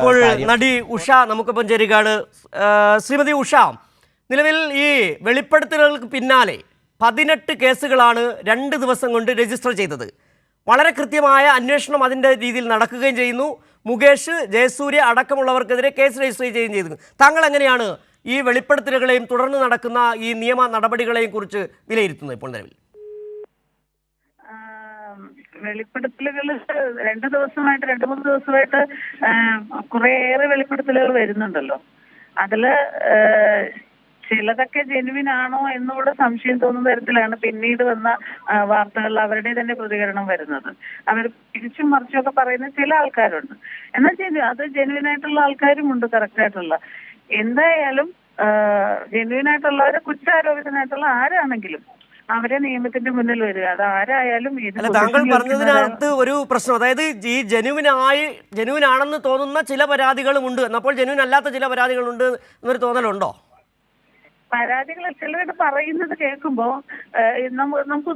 ഇപ്പോൾ നടി ഉഷ നമുക്കൊപ്പം ചേരുകയാണ്. ശ്രീമതി ഉഷ, നിലവിൽ ഈ വെളിപ്പെടുത്തലുകൾക്ക് പിന്നാലെ 18 കേസുകളാണ് 2 ദിവസം കൊണ്ട് രജിസ്റ്റർ ചെയ്തത്. വളരെ കൃത്യമായ അന്വേഷണം അതിൻ്റെ രീതിയിൽ നടക്കുകയും ചെയ്യുന്നു. മുകേഷ്, ജയസൂര്യ അടക്കമുള്ളവർക്കെതിരെ കേസ് രജിസ്റ്റർ ചെയ്യുകയും ചെയ്തു. താങ്കൾ എങ്ങനെയാണ് ഈ വെളിപ്പെടുത്തലുകളെയും തുടർന്ന് നടക്കുന്ന ഈ നിയമ നടപടികളെയും കുറിച്ച് വിലയിരുത്തുന്നത് ഇപ്പോൾ നിലവിൽ? വെളിപ്പെടുത്തലുകൾ 2 ദിവസമായിട്ട് 2-3 ദിവസമായിട്ട് കുറേയേറെ വെളിപ്പെടുത്തലുകൾ വരുന്നുണ്ടല്ലോ. അതില് ചിലതൊക്കെ ജെനുവിൻ ആണോ എന്നുകൂടെ സംശയം തോന്നുന്ന തരത്തിലാണ് പിന്നീട് വന്ന വാർത്തകളിൽ അവരുടെ തന്നെ പ്രതികരണം വരുന്നത്. അവർ തിരിച്ചും മറിച്ചൊക്കെ പറയുന്ന ചില ആൾക്കാരുണ്ട്. എന്നാൽ അത് ജെനുവിൻ ആയിട്ടുള്ള ആൾക്കാരുമുണ്ട്, കറക്റ്റ് ആയിട്ടുള്ള. എന്തായാലും ജെനുവിൻ ആയിട്ടുള്ളവരെ, കുറ്റാരോപിതനായിട്ടുള്ള ആരാണെങ്കിലും അവരെ നിയമത്തിന്റെ മുന്നിൽ വരിക. അത് ആരായാലും താങ്കൾ പറഞ്ഞതിനകത്ത് ഒരു പ്രശ്നം, അതായത് ഈ ജെനുവിൻ ആണെന്ന് തോന്നുന്ന ചില പരാതികളും ഉണ്ട്, എന്നപ്പോൾ ജെനുവിൻ അല്ലാത്ത ചില പരാതികളുണ്ട് എന്നൊരു തോന്നലുണ്ടോ? പരാതികൾ ചിലരുടെ പറയുന്നത് കേൾക്കുമ്പോ നമുക്ക്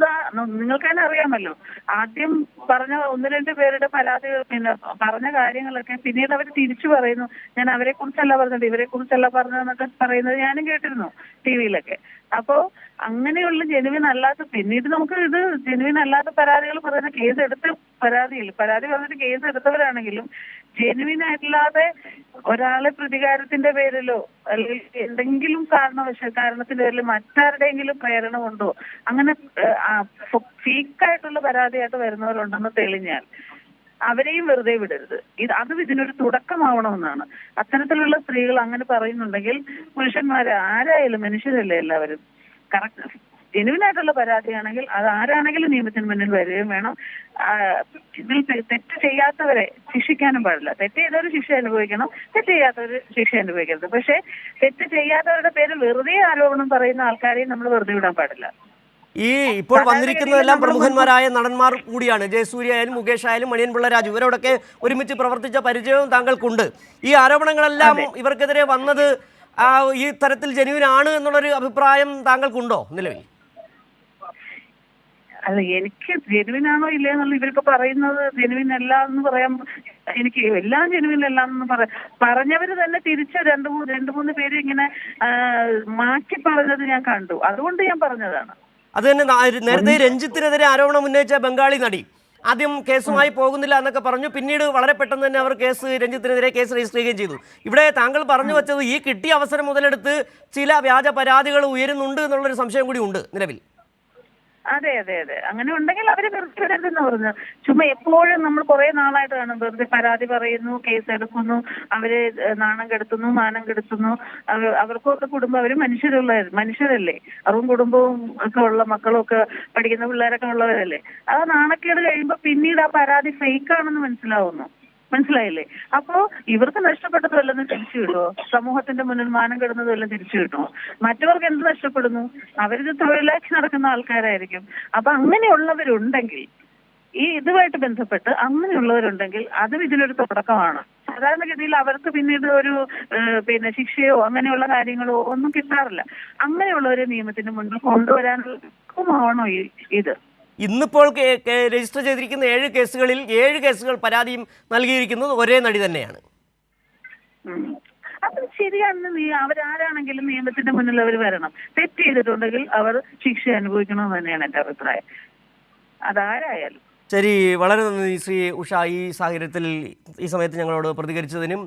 നിങ്ങൾക്ക് തന്നെ അറിയാമല്ലോ, ആദ്യം പറഞ്ഞ 1-2 പേരുടെ പരാതികൾ, പിന്നെ പറഞ്ഞ കാര്യങ്ങളൊക്കെ പിന്നീട് അവർ തിരിച്ചു പറയുന്നു, ഞാൻ അവരെ കുറിച്ചല്ല പറഞ്ഞത്, ഇവരെ കുറിച്ചല്ല പറഞ്ഞതെന്നൊക്കെ പറയുന്നത് ഞാനും കേട്ടിരുന്നു ടിവിയിലൊക്കെ. അപ്പോ അങ്ങനെയുള്ള ജെനുവിൻ അല്ലാത്ത, പിന്നീട് നമുക്ക് ഇത് ജെനുവിൻ അല്ലാത്ത പരാതികൾ പറയുന്ന കേസ് എടുത്ത് പരാതി പറഞ്ഞിട്ട് കേസ് എടുത്തവരാണെങ്കിലും ജെനുവിൻ ആയിട്ടില്ലാതെ ഒരാളെ പ്രതികാരത്തിന്റെ പേരിലോ അല്ലെങ്കിൽ എന്തെങ്കിലും കാരണത്തിന്റെ പേരിൽ മറ്റാരുടെയെങ്കിലും പ്രേരണ കൊണ്ടോ അങ്ങനെ ഫേക്കായിട്ടുള്ള പരാതിയായിട്ട് വരുന്നവരുണ്ടെന്ന് തെളിഞ്ഞാൽ അവരെയും വെറുതെ വിടരുത്. അതും ഇതിനൊരു തുടക്കമാവണമെന്നാണ്. അത്തരത്തിലുള്ള സ്ത്രീകൾ അങ്ങനെ പറയുന്നുണ്ടെങ്കിൽ പുരുഷന്മാരെ ആരായാലും മനുഷ്യരല്ലേ എല്ലാവരും. കറക്റ്റ് ജെനുവിനായിട്ടുള്ള പരാതിയാണെങ്കിൽ അത് ആരാണെങ്കിലും നിയമത്തിന് മുന്നിൽ വരികയും വേണം. ഇതിൽ തെറ്റ് ചെയ്യാത്തവരെ ശിക്ഷിക്കാനും പാടില്ല. തെറ്റ് ചെയ്തവർ ശിക്ഷ അനുഭവിക്കണം, തെറ്റ് ചെയ്യാത്തവർ ശിക്ഷ അനുഭവിക്കരുത്. പക്ഷെ തെറ്റ് ചെയ്യാത്തവരുടെ പേരിൽ വെറുതെ ആരോപണം പറയുന്ന ആൾക്കാരെയും നമ്മൾ വെറുതെ വിടാൻ പാടില്ല. ഈ ഇപ്പോൾ വന്നിരിക്കുന്നതെല്ലാം പ്രമുഖന്മാരായ നടന്മാർ കൂടിയാണ്. ജയസൂര്യ ആയാലും മുകേഷ് ആയാലും മണിയൻ പിള്ള രാജു, ഇവരോടൊക്കെ ഒരുമിച്ച് പ്രവർത്തിച്ച പരിചയവും താങ്കൾക്കുണ്ട്. ഈ ആരോപണങ്ങളെല്ലാം ഇവർക്കെതിരെ വന്നത് ഈ തരത്തിൽ ജെനുവിൻ ആണ് എന്നുള്ളൊരു അഭിപ്രായം താങ്കൾക്കുണ്ടോ നിലവിൽ? അല്ല, എനിക്ക് ജെനുവിൻ ആണോ ഇല്ലേ എന്നുള്ള ഇവരൊക്കെ പറയുന്നത് ജെനുവിൻ അല്ല എന്ന് പറയാൻ, എനിക്ക് എല്ലാം ജെനുവിൻ അല്ല എന്ന് പറഞ്ഞവര് തന്നെ തിരിച്ച് 2-3 പേര് ഇങ്ങനെ മാറ്റി പറഞ്ഞത് ഞാൻ കണ്ടു. അതുകൊണ്ട് ഞാൻ പറഞ്ഞതാണ്. അത് തന്നെ. നേരത്തെ രഞ്ജിത്തിനെതിരെ ആരോപണം ഉന്നയിച്ച ബംഗാളി നടി ആദ്യം കേസുമായി പോകുന്നില്ല എന്നൊക്കെ പറഞ്ഞു. പിന്നീട് വളരെ പെട്ടെന്ന് തന്നെ അവർ രഞ്ജിത്തിനെതിരെ കേസ് രജിസ്റ്റർ ചെയ്യുകയും ചെയ്തു. ഇവിടെ താങ്കൾ പറഞ്ഞു വെച്ചത് ഈ കിട്ടിയ അവസരം മുതലെടുത്ത് ചില വ്യാജ പരാതികൾ ഉയരുന്നുണ്ട് എന്നുള്ളൊരു സംശയം കൂടി ഉണ്ട് നിലവിൽ. അതെ, അങ്ങനെ ഉണ്ടെങ്കിൽ അവര് വെറുതെ വിടരുതെന്ന് പറഞ്ഞു. ചുമ്മാ എപ്പോഴും നമ്മൾ കുറെ നാളായിട്ട് കാണും വെറുതെ പരാതി പറയുന്നു, കേസ് എടുക്കുന്നു, അവര് നാണം കെടുത്തുന്നു, മാനം കെടുത്തുന്നു. അവർക്കൊക്കെ കുടുംബം, അവര് മനുഷ്യരല്ലേ, അവരും കുടുംബവും ഒക്കെ ഉള്ള മക്കളും ഒക്കെ പഠിക്കുന്ന പിള്ളേരൊക്കെ ഉള്ളവരല്ലേ. ആ നാണക്കേട് കഴിയുമ്പോ പിന്നീട് ആ പരാതി ഫേക്കാണെന്ന് മനസ്സിലായില്ലേ? അപ്പോ ഇവർക്ക് നഷ്ടപ്പെട്ടത് വല്ലതും തിരിച്ചു കിട്ടുമോ? സമൂഹത്തിന്റെ മുന്നിൽ മാനം കെടുന്നത് വല്ലതും തിരിച്ചു കിട്ടുമോ? മറ്റവർക്ക് എന്ത് നഷ്ടപ്പെടുന്നു? അവരിത് തൊഴിലാക്കി നടക്കുന്ന ആൾക്കാരായിരിക്കും. അപ്പൊ അങ്ങനെയുള്ളവരുണ്ടെങ്കിൽ, ഈ ഇതുമായിട്ട് ബന്ധപ്പെട്ട് അങ്ങനെയുള്ളവരുണ്ടെങ്കിൽ അതും ഇതിനൊരു തുടക്കമാണ്. സാധാരണഗതിയിൽ അവർക്ക് പിന്നീട് ഒരു ശിക്ഷയോ അങ്ങനെയുള്ള കാര്യങ്ങളോ ഒന്നും കിട്ടാറില്ല. അങ്ങനെയുള്ളവരെ നിയമത്തിന് മുന്നിൽ കൊണ്ടുവരാനുള്ളതാണോ ഇത്? ഇന്നിപ്പോൾ രജിസ്റ്റർ ചെയ്തിരിക്കുന്ന 7 കേസുകളിൽ 7 കേസുകൾ പരാതിയും നൽകിയിരിക്കുന്നത് ഒരേ നടി തന്നെയാണ്. അത് ശരിയാണ്. അവരാരാണെങ്കിലും നിയമത്തിന്റെ മുന്നിൽ അവർ വരണം. തെറ്റ് ചെയ്തിട്ടുണ്ടെങ്കിൽ അവർ ശിക്ഷ അനുഭവിക്കണമെന്ന് തന്നെയാണ് എൻ്റെ അഭിപ്രായം, അതാരായാലും. ശരി, വളരെ നന്ദി ശ്രീ ഉഷ, ഈ സാഹചര്യത്തിൽ ഈ സമയത്ത് ഞങ്ങളോട് പ്രതികരിച്ചതിനും